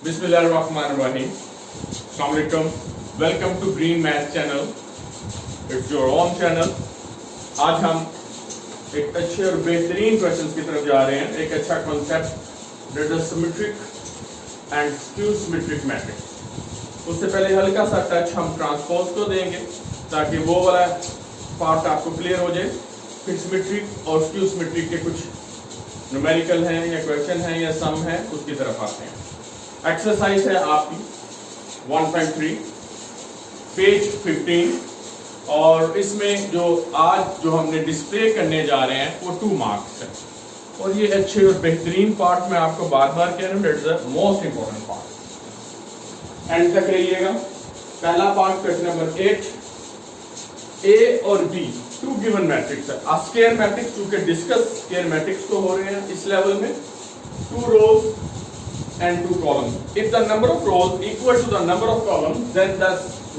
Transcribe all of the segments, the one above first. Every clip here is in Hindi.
Bismillahirrahmanirrahim. Assalamu alaikum. Welcome to Green Math Channel. It's your own channel. आज हम एक अच्छे और बेहतरीन क्वेश्चंस की तरफ जा रहे हैं. एक अच्छा concept that symmetric and skew symmetric matrix. उससे पहले हल्का सा टच हम ट्रांसपोज को देंगे ताकि वो वाला पार्ट आपको क्लियर हो जाए. फिर सिमेट्रिक और स्क्यू सिमेट्रिक के कुछ न्यूमेरिकल हैं या क्वेश्चन हैं या सम है, उसकी तरफ आते हैं. एक्सरसाइज है आपकी 1.3 पेज 15 और इसमें जो आज हमने डिस्प्ले करने जा रहे हैं वो 2 मार्क्स है. और ये अच्छे और बेहतरीन पार्ट मैं आपको बार बार कह रहा हूँ, that's the most important part. And तक रहिएगा. पहला पार्ट क्वेश्चन नंबर 8. ए और बी 2 गिवन मैट्रिक्स है. स्क्वायर मैट्रिक्स चूंकि डिस्कस स्क्वायर मैट्रिक्स को हो रहे हैं इस लेवल में. 2 rows and 2 columns. If the number of rows equal to the number of columns, then the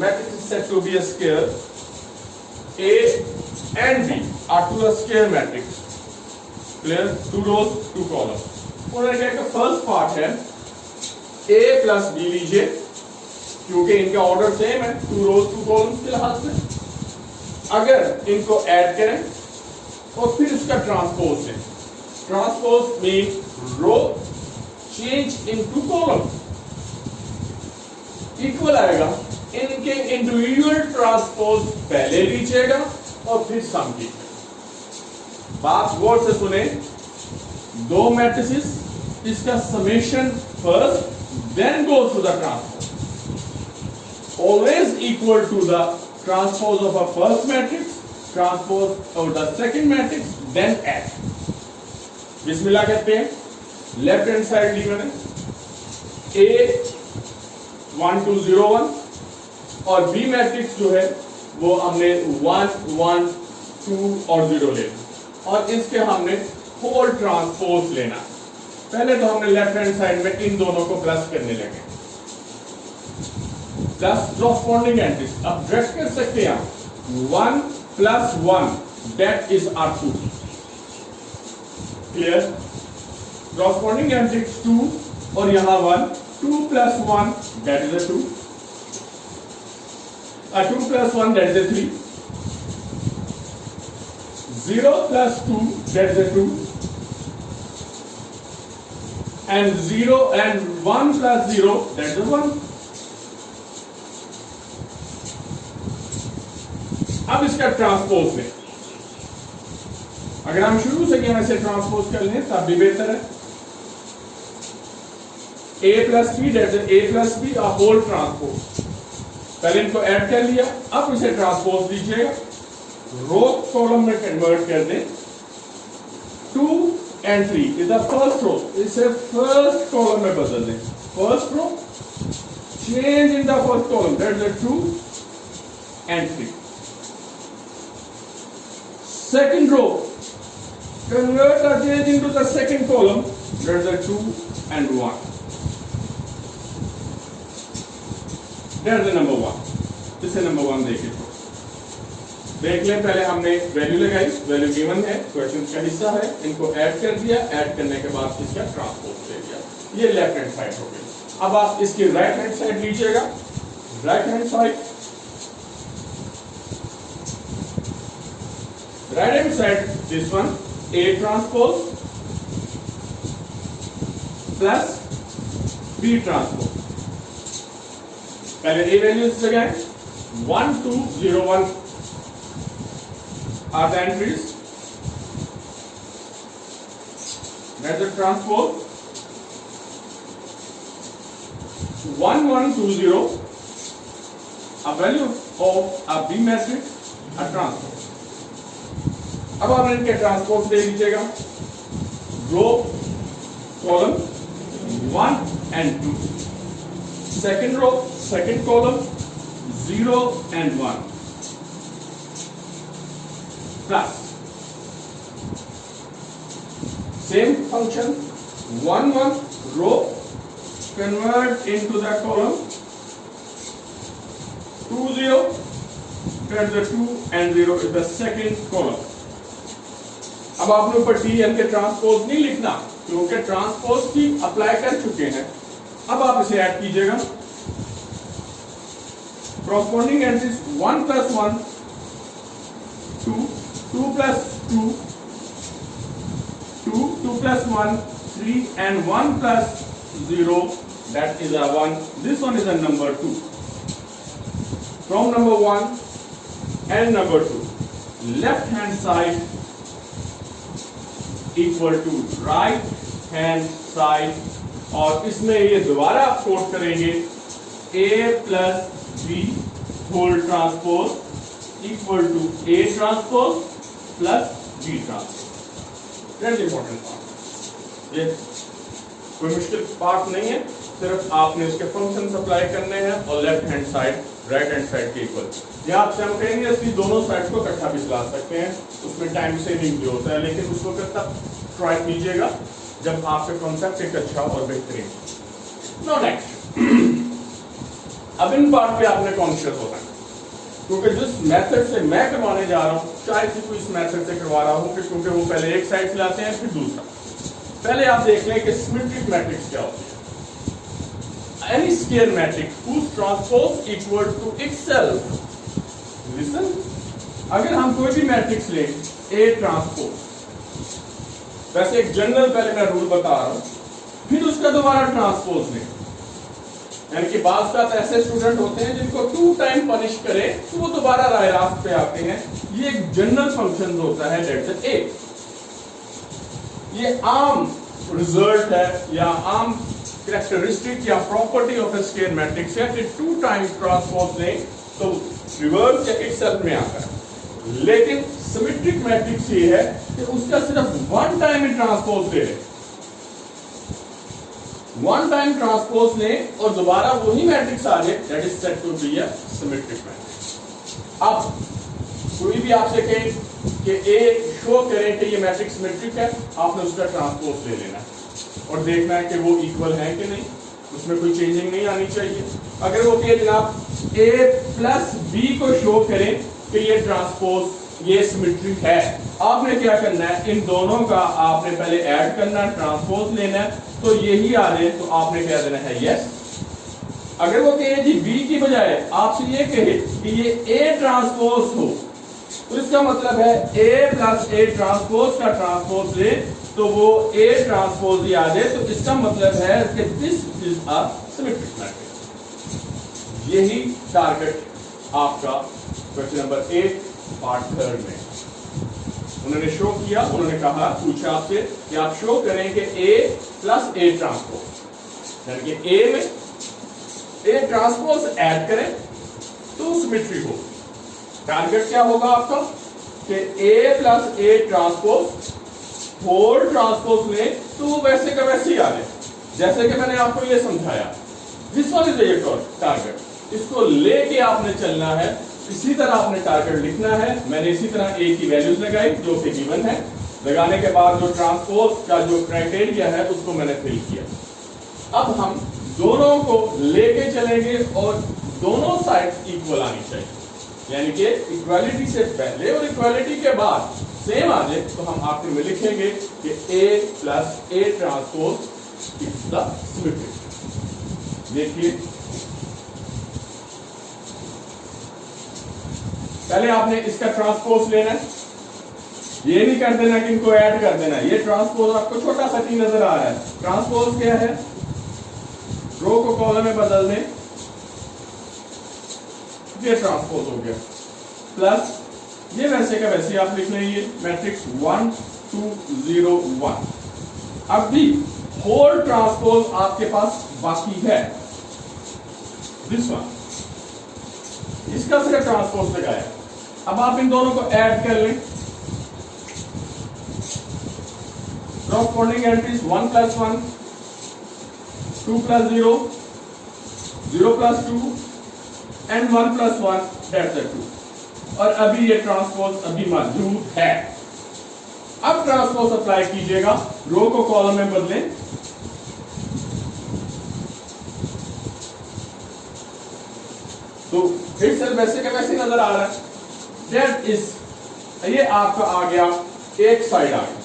matrix is said to be a square. A and B are 2 square matrix. Clear? 2 rows, 2 columns. और अगर फर्स्ट पार्ट है A plus B लीजिए क्योंकि इनका ऑर्डर सेम है 2 rows 2 columns के लिहाज से. अगर इनको ऐड करें और फिर उसका ट्रांसपोज लें. Transpose mean row change in 2 column equal आएगा. इनके इंडिविजुअल ट्रांसपोज पहले लीजिएगा और फिर सम कीजिएगा. बात गौर से सुने. 2 मैट्रिसेस, इसका summation first then goes to the transpose. Always equal to the transpose of a first matrix, transpose of the second matrix, then add. बिस्मिल्लाह कहते हैं. लेफ्ट हैंड साइड ली मैंने A 1 2 0 1 और B मैट्रिक्स जो है वो हमने 1 1 2 और 0 ले और इसके हमने होल ट्रांसपोज लेना. पहले तो हमने लेफ्ट हैंड साइड में इन दोनों को प्लस करने लगे. प्लस कॉरस्पॉन्डिंग एंट्रीज अब डायरेक्ट कर सकते हैं. 1 plus 1 that is R2. Clear. corresponding matrix 2 और यहां 1. 2 plus 1 that is a 2. 2 plus 1 that is a 3. 0 plus 2 that is a 2. And 0 and 1 plus 0 that is a 1. अब इसका ट्रांसपोज लें. अगर हम शुरू से यहां से ट्रांसपोज कर लें तब भी बेहतर है. A plus B that is A plus B a whole transpose. पहले इनको ऐड कर लिया. अब इसे ट्रांसपोज दीजिएगा. रो कॉलम में कन्वर्ट कर दें. 2 and 3 is the first row. इसे फर्स्ट कॉलम में बदल दें. First row change in the first column that is 2 and 3. Second row convert the change into the second column that is 2 and 1. There's the number 1. इसे नंबर 1 देखिए. देख लें. पहले हमने वैल्यू लगाई. वैल्यू गिवन है, क्वेश्चन का हिस्सा है. इनको ऐड कर दिया. ऐड करने के बाद इसका ट्रांसपोज ले लिया. ये लेफ्ट हैंड साइड हो गई. अब आप इसकी राइट हैंड साइड लीजिएगा. Right hand side this one A transpose plus B transpose. पहले A वैल्यूज लगाएं. 1 2 0 1 are the entries. That's the transpose. 1 1 2 0 a value of a B matrix, a transpose. अब आप इनके ट्रांसपोज दे दीजिएगा. Row column 1 and 2. Second row, second column 0 and 1 plus same function 1 1 row convert into the column 2 0 turn the 2 and 0 is the second column. अब आपने ऊपर टी एन के ट्रांसपोज नहीं लिखना क्योंकि ट्रांसपोज की अप्लाई कर चुके हैं. अब आप इसे ऐड कीजिएगा, corresponding entries 1 plus 1 2, 2 plus 2 2, 2 plus 1 3 and 1 plus 0, that is a 1. This one is a number 2. From number 1 and number 2, left hand side equal to right hand side, और इसमें ये दोबारा आप कोट करेंगे a plus b whole transpose equal to a transpose plus b transpose. Very important part. ये कोई मुश्किल पार्ट नहीं है, सिर्फ आपने इसके फंक्शन अप्लाई करने हैं और left hand side right hand side के इक्वल। या आपसे हम कहेंगे इसकी दोनों साइड को इकट्ठा भी चला सकते हैं, उसमें टाइम सेविंग भी होता है, लेकिन उसको तब ट्राई कीजिएगा जब आपका कॉन्सेप्ट एक अच्छा और बेहतरीन। नो नेक्स्ट, अब इन पार्ट पे आपने कॉन्शियस होना है, क्योंकि जिस मेथड से मैं करवाने जा रहा हूँ, चाहे किसी को इस मेथड से करवा रहा हूँ, क्योंकि वो पहले एक साइड से लाते हैं फिर दूसरा। पहले आप देख लें कि सिमेट्रिक मैट्रिक्स क्या होती है। Any square matrix whose transpose equal to itself. Listen, अगर हम कोई भी मैट्रिक्स लें A ट्रांसपोज, वैसे एक जनरल पहले मैं रूल बता रहा हूं, फिर उसका दोबारा ट्रांसपोज लें। यानी कि बात साथ ऐसे स्टूडेंट होते हैं जिनको 2 टाइम पनिश करें तो वो दोबारा राय रास्त पे आते हैं। ये एक जनरल फंक्शन होता है, डेट A। ये आम रिजल्ट है या आम कैरेक्टरिस्टिक या property of A square matrix है कि 2 टाइम ट्रांसपोज लें तो रिवर्स या इटसेल्फ में आता है। लेकिन सिमेट्रिक मैट्रिक्स ये है कि उसका सिर्फ 1 टाइम ही ट्रांसपोज ले, 1 टाइम ट्रांसपोज लें और दोबारा वही मैट्रिक्स आ जाए, that is said to be a symmetric matrix. अब कोई भी आपसे कहे कि ए शो करें कि ये मैट्रिक्स सिमेट्रिक है, आपने उसका ट्रांसपोज ले लेना है और देखना है कि वो इक्वल है कि नहीं, उसमें कोई चेंजिंग नहीं आनी चाहिए। अगर वो कहे जनाब a प्लस b को शो करें कि ये ट्रांसपोज ये सिमेट्रिक है, आपने क्या करना है, इन दोनों का आपने पहले ऐड करना है, ट्रांसपोज लेना है, तो यही आ जाए तो आपने क्या देना है, यस। अगर वो कहे जी b की बजाय आपसे ये कहे कि ये a ट्रांसपोज हो, तो इसका मतलब है a प्लस a ट्रांसपोज का ट्रांसपोज ले तो वो A ट्रांसपोज ही आ जाए, तो इसका मतलब है कि this is a symmetric matrix. यही टारगेट आपका क्वेश्चन नंबर 8 पार्ट 3 में उन्होंने शो किया। उन्होंने कहा, पूछा आपसे कि आप शो करें कि A प्लस A ट्रांसपोज, यानी कि A में A ट्रांसपोज ऐड करें तो सिमेट्रिक हो। टारगेट क्या होगा आपका कि A plus A transpose whole transpose में तो वो वैसे का वैसे ही आ जाए, जैसे कि मैंने आपको ये समझाया। This one is your target, इसको लेके आपने चलना है, इसी तरह आपने टारगेट लिखना है। मैंने इसी तरह ए की वैल्यूज लगाई जो कि गिवन है, लगाने के बाद जो ट्रांसपोज का जो क्राइटेरिया है उसको मैंने फिल किया। अब हम दोनों को लेके चलेंगे और दोनों साइड्स इक्वल आनी चाहिए, यानी कि इक्वालिटी से पहले और इक्वालिटी के बाद सेम आ जाए, तो हम आखिर में लिखेंगे कि A plus A transpose is the symmetric. देखिए, पहले आपने इसका ट्रांसपोज लेना है, ये नहीं कर देना कि इनको ऐड कर देना। ये ट्रांसपोज आपको छोटा सा टी नजर आ रहा है, ट्रांसपोज क्या है, रो को कॉलम में बदल दें, ये ट्रांसपोज हो गया, प्लस ये वैसे का वैसे आप लिख लेंगे मैट्रिक्स 1 2 0 1। अब भी होल ट्रांसपोज आपके पास बाकी है, दिस वन, इसका सिर्फ ट्रांसपोज लगाया। अब आप इन दोनों को ऐड कर लें, corresponding entries 1 plus 1 2 plus 0 0 plus 2 and 1 plus 1, that's the 2। और अभी ये ट्रांसपोज अभी मौजूद है। अब ट्रांसपोज अप्लाई कीजिएगा, रो को कॉलम में बदलें, तो फिर से वैसे का वैसे नजर आ रहा है, दैट इज ये आपका आ गया एक साइड आ गया।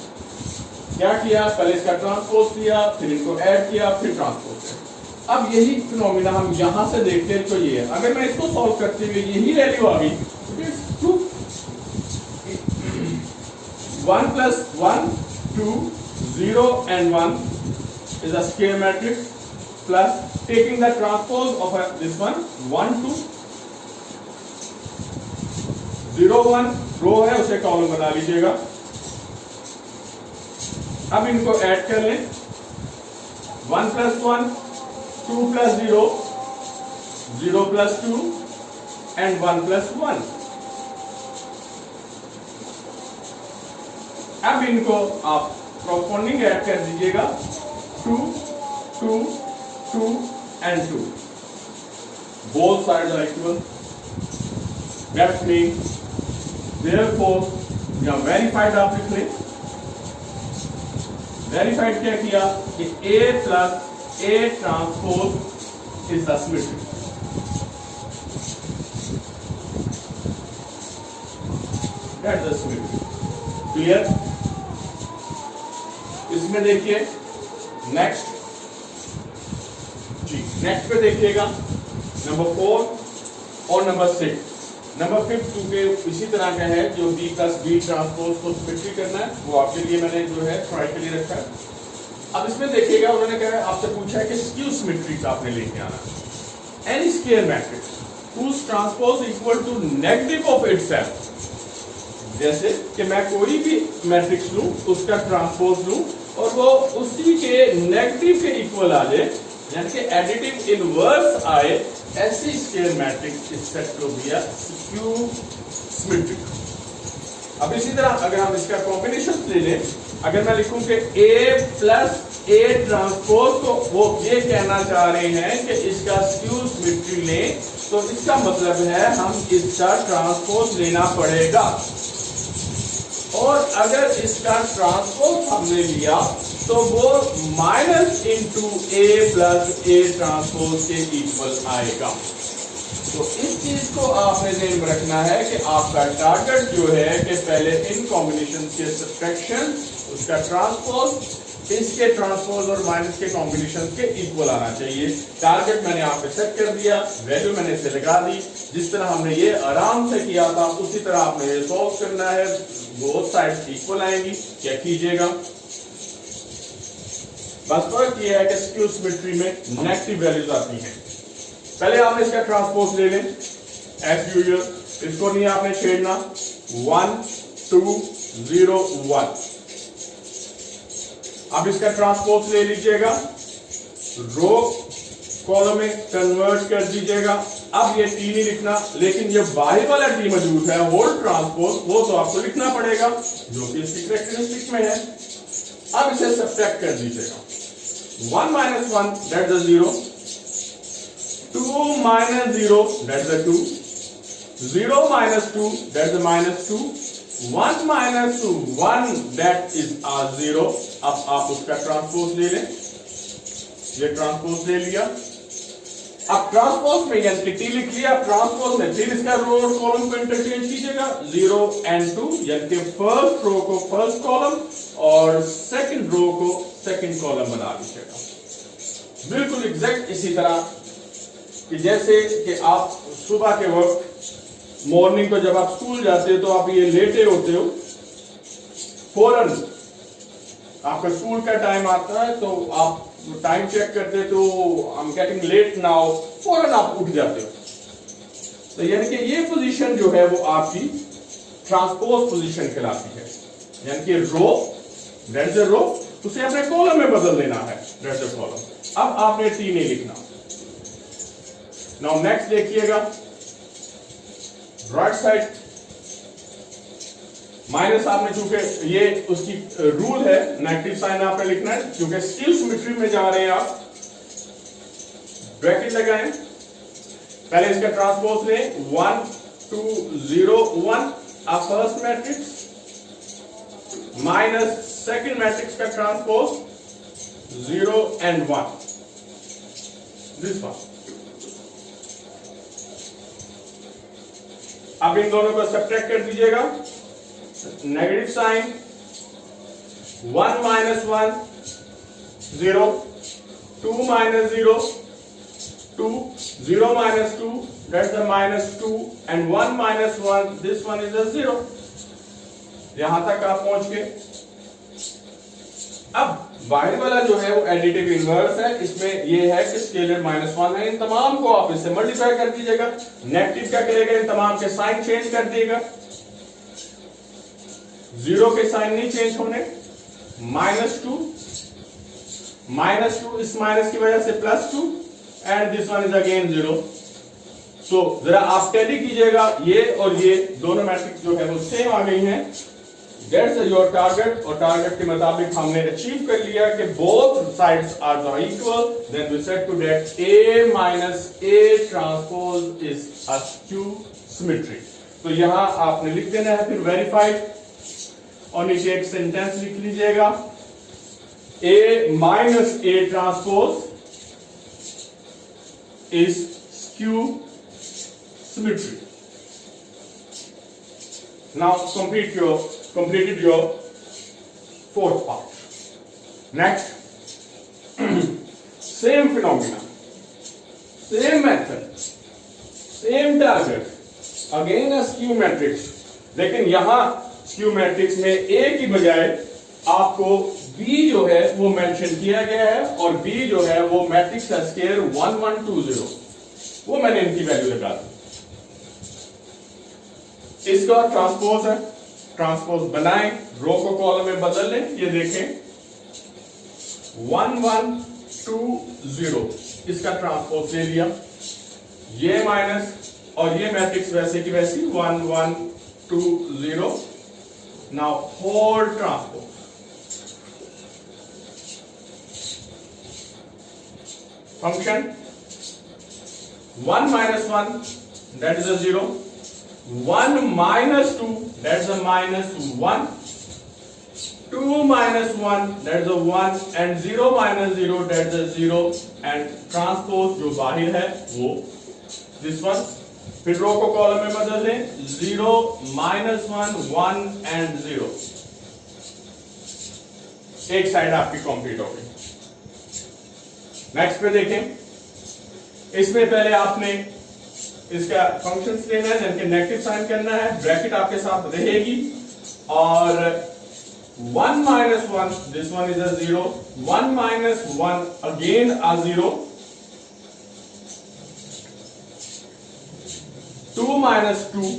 क्या किया, पहले इसका ट्रांसपोज किया, फिर इनको ऐड किया, फिर ट्रांसपोज किया। अब यही फिनोमिना हम यहां से देखते हैं तो ये है, अगर मैं इसको सॉल्व करते हुए यही वैल्यू आ गई, तो 1 plus 1 2 0 and 1 is a square matrix, plus taking the transpose of this one 1 2 0 1 रो है उसे कॉलम बना लीजिएगा। अब इनको ऐड कर लें, 1 plus 1 2 plus 0 0 plus 2 and 1 plus 1। अब इनको आप कॉरस्पॉन्डिंग ऐड कर दीजिएगा, 2 2 2 and 2, both sides are equal, that means therefore या वेरीफाइड आप लिख लें। वेरीफाइड क्या किया कि A plus A transpose is the symmetry. That is the symmetry. Clear? इसमें देखिए नेक्स्ट जी, नेक्स्ट पे देखिएगा नंबर 4 और नंबर 6। नंबर 5 चूंकि इसी तरह का है, जो B plus B ट्रांसपोज को सिमेट्री करना है, वो आपके लिए मैंने जो है ट्राई के लिए रखा है। अब इसमें देखिएगा उन्होंने कहा आपसे पूछा है कि स्क्यू सिमेट्री का आपने लेके आना है। Any square matrix whose transpose equal to negative of itself, जैसे कि मैं कोई भी मैट्रिक्स लूं उसका ट्रांसपोज लूं और वो उसी के नेगेटिव के इक्वल आ जाए, यानी कि एडिटिव इनवर्स आए, ऐसी square matrix is said to be a skew symmetric. अब इसी तरह अगर हम इसका कॉम्बिनेशन ले लें, अगर मैं लिखूं कि A plus A ट्रांसपोज, तो वो ये कहना चाह रहे हैं कि इसका स्क्यू सिमेट्री लें, तो इसका मतलब है हम इसका ट्रांसपोज लेना पड़ेगा, और अगर इसका ट्रांसपोज हमने लिया तो वो minus into A plus A transpose के इक्वल आएगा। तो इस चीज को आपने ध्यान में रखना है कि आपका टारगेट जो है कि पहले इन कॉम्बिनेशन के सब्ट्रैक्शन, उसका ट्रांसपोज, इसके ट्रांसपोज और माइनस के कॉम्बिनेशन के इक्वल आना चाहिए। टारगेट मैंने आपको सेट कर दिया, वैल्यू मैंने इसे लगा दी, जिस तरह हमने ये आराम से किया था उसी तरह आपने ये सॉल्व करना है, बोथ साइड्स इक्वल आएंगी। क्या कीजिएगा, बस फर्क ये है कि स्क्यू सिमेट्री में नेगेटिव वैल्यूज आती हैं। पहले आपने इसका ट्रांसपोज ले लें एज यूजुअल, इसको नहीं आपने छेड़ना, 1 2 0 1। अब इसका ट्रांसपोज ले लीजिएगा, रो कॉलम में कन्वर्ट कर दीजिएगा। अब ये टी नहीं लिखना, लेकिन ये बाहर वाला टी मौजूद है, होल ट्रांसपोज, वो तो आपको लिखना पड़ेगा जो कि इसकी कैरेक्टरिस्टिक में है। अब इसे सब्ट्रैक्ट कर दीजिएगा, 1 minus 1 that's the 0, 2 minus 0 that's the 2, 0 minus 2 that's the minus 2, 1 minus 2 1 that is a 0। अब आप उसका ट्रांसपोज ले लें, ये ट्रांसपोज ले लिया। अब ट्रांसपोज में यानी टी लिख लिया, ट्रांसपोज में फिर इसका रो और कॉलम को इंटरचेंज कीजिएगा, 0 and 2, यानी कि फर्स्ट रो को फर्स्ट कॉलम और सेकंड रो को सेकंड कॉलम बना लीजिएगा। बिल्कुल एग्जैक्ट इसी तरह कि जैसे कि आप सुबह के वक्त मॉर्निंग को जब आप स्कूल जाते हो तो आप ये लेटे होते हो, फौरन आपका स्कूल का टाइम आता है तो आप टाइम चेक करते तो I am getting late now, फौरन आप उठ जाते हो। तो यानी कि ये पोजीशन जो है वो आपकी ट्रांसपोज पोजीशन कहलाती है, यानी कि रो दैट्स द रो, उसे अपने कॉलम में बदल देना है, दैट्स द कॉलम। अब आपने टी नहीं लिखना। नाउ नेक्स्ट देखिएगा, राइट साइड माइनस आपने, चूंकि ये उसकी रूल है, नेगेटिव साइन आपने लिखना है, क्योंकि स्क्यू सिमेट्री में जा रहे हैं आप। ब्रैकेट लगाएं, पहले इसका ट्रांसपोज लें, 1 2 0 1 अब first matrix minus second matrix का ट्रांसपोज 0 and 1, दिस वन। अब इन दोनों को सब्ट्रैक्ट कर दीजिएगा, negative sign, 1 minus 1 0, 2 minus 0 0 minus 2, that's the minus 2, and 1 minus 1, this one is a 0. यहां तक आप पहुंच गए। अब बाहर वाला जो है वो एडिटिव इनवर्स है, इसमें ये है कि स्केलर -1 है। इन तमाम को आप इससे मल्टीप्लाई कर दीजिएगा, नेगेटिव क्या करेगा, इन तमाम के साइन चेंज कर दिएगा, 0 के साइन नहीं चेंज होने, -2 इस माइनस की वजह से +2 and this one is again 0। तो जरा आप टैली कीजिएगा, ये और ये दोनों मैट्रिक्स जो है वो सेम आ गई हैं। दैट्स योर टारगेट, और टारगेट के मुताबिक हमने अचीव कर लिया कि both sides are the equal, then we said to that A minus A transpose is a skew symmetry. तो यहां आपने लिख देना है फिर वेरीफाइड, और नीचे एक सेंटेंस लिख लीजिएगा, A minus A transpose is skew symmetry. Now completed your fourth part. Next, same phenomena, same method, same target, again a skew matrix, लेकिन यहां skew matrix में A की बजाय आपको B जो है वो मेंशन किया गया है, और B जो है वो मैट्रिक्स है स्केयर 1 1 2 0, वो मैंने इनकी वैल्यू लगा दी। इसका ट्रांसपोज है, ट्रांसपोज बनाएं, रो को कॉलम में बदल लें, ये देखें 1 1 2 0, इसका ट्रांसपोज ले लिया, ये माइनस और ये मैट्रिक्स वैसे की वैसी 1 1 2 0। Now whole transpose, function 1 minus 1, that is a 0, 1 minus 2, that's a minus 1, 2 minus 1, that's a 1, and 0 minus 0, that's a 0, and transpose जो बाहर है वो this one। फिर रो को कॉलम में बदल दें, 0 minus 1 1 and 0, एक साइड आपकी कंप्लीट हो गई। नेक्स्ट पे देखें, इसमें पहले आपने इसका फंक्शंस लेना है, जिनके नेगेटिव साइन करना है, ब्रैकेट आपके साथ रहेगी, और 1 minus 1, this one is a 0, 1 minus 1 again a 0, 2 minus 2,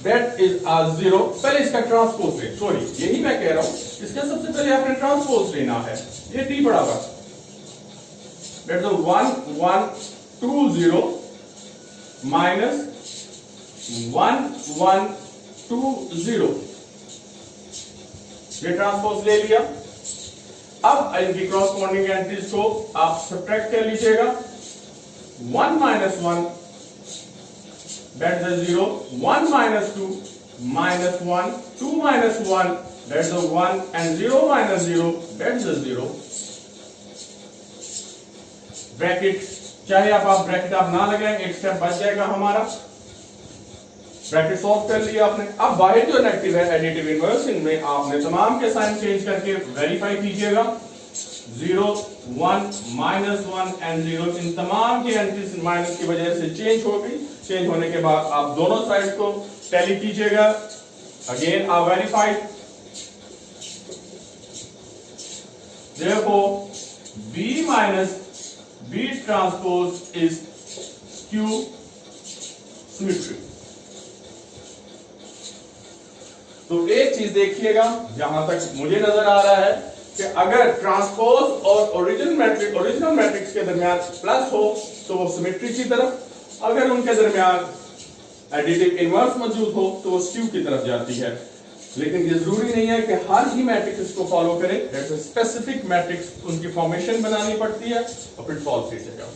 that is a 0। पहले इसका ट्रांसपोज लें, सॉरी यही मैं कह रहा हूं, इसका सबसे पहले आपने ट्रांसपोज लेना है, ये T बराबर that's a 1 1 2 0 minus 1 1 2 0, ये ट्रांसपोज ले लिया। अब इनकी क्रॉसपोंडिंग एंट्रीज को आप सब्ट्रैक्ट कर लीजिएगा, 1 minus 1 that's a 0, 1 minus 2 minus 1, 2 minus 1 that's a 1, and 0 minus 0 that's a 0। Bracket चाहे आप ब्रैकेट आप ना लगाएं, एक स्टेप बच जाएगा हमारा। ब्रैकेट सॉल्व कर लिया आपने। अब बाहर जो नेगेटिव है एडिटिव इनवर्स, इनमें आपने तमाम के साइन चेंज करके वेरीफाई कीजिएगा, 0 1 -1 एंड 0, इन तमाम की एंट्रीज माइनस की वजह से चेंज हो गई। चेंज होने के बाद आप दोनों साइड को टैली कीजिएगा, अगेन आप verified, therefore B minus B transpose is skew symmetry। तो एक चीज देखिएगा, जहां तक मुझे नजर आ रहा है कि अगर ट्रांसपोज और ओरिजिनल मैट्रिक्स के दरमियान प्लस हो तो वो सिमेट्री की तरफ, अगर उनके दरमियान एडिटिव इनवर्स मौजूद हो तो वो स्क्यू की तरफ जाती है। लेकिन ये जरूरी नहीं है कि हर ही मैट्रिक्स इसको फॉलो करे, स्पेसिफिक मैट्रिक्स उनकी फॉर्मेशन बनानी पड़ती है और फिर सॉल्व कीजिएगा।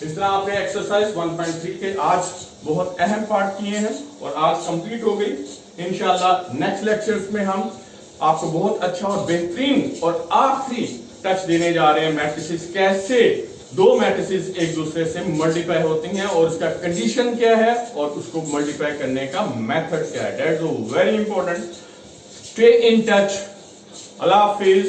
इस तरह आपने एक्सरसाइज 1.3 के आज बहुत अहम पार्ट किए हैं और आज कंप्लीट हो गई। इंशाल्लाह नेक्स्ट लेक्चर्स में हम आपको बहुत अच्छा और बेहतरीन और आखिरी टच देने जा रहे हैं, मैट्रिसेस कैसे दो मैट्रिसेस एक दूसरे से मल्टीप्लाई होती हैं और उसका कंडीशन क्या है और उसको मल्टीप्लाई करने का मेथड क्या है। That's very important. Stay in touch. Allah Hafiz.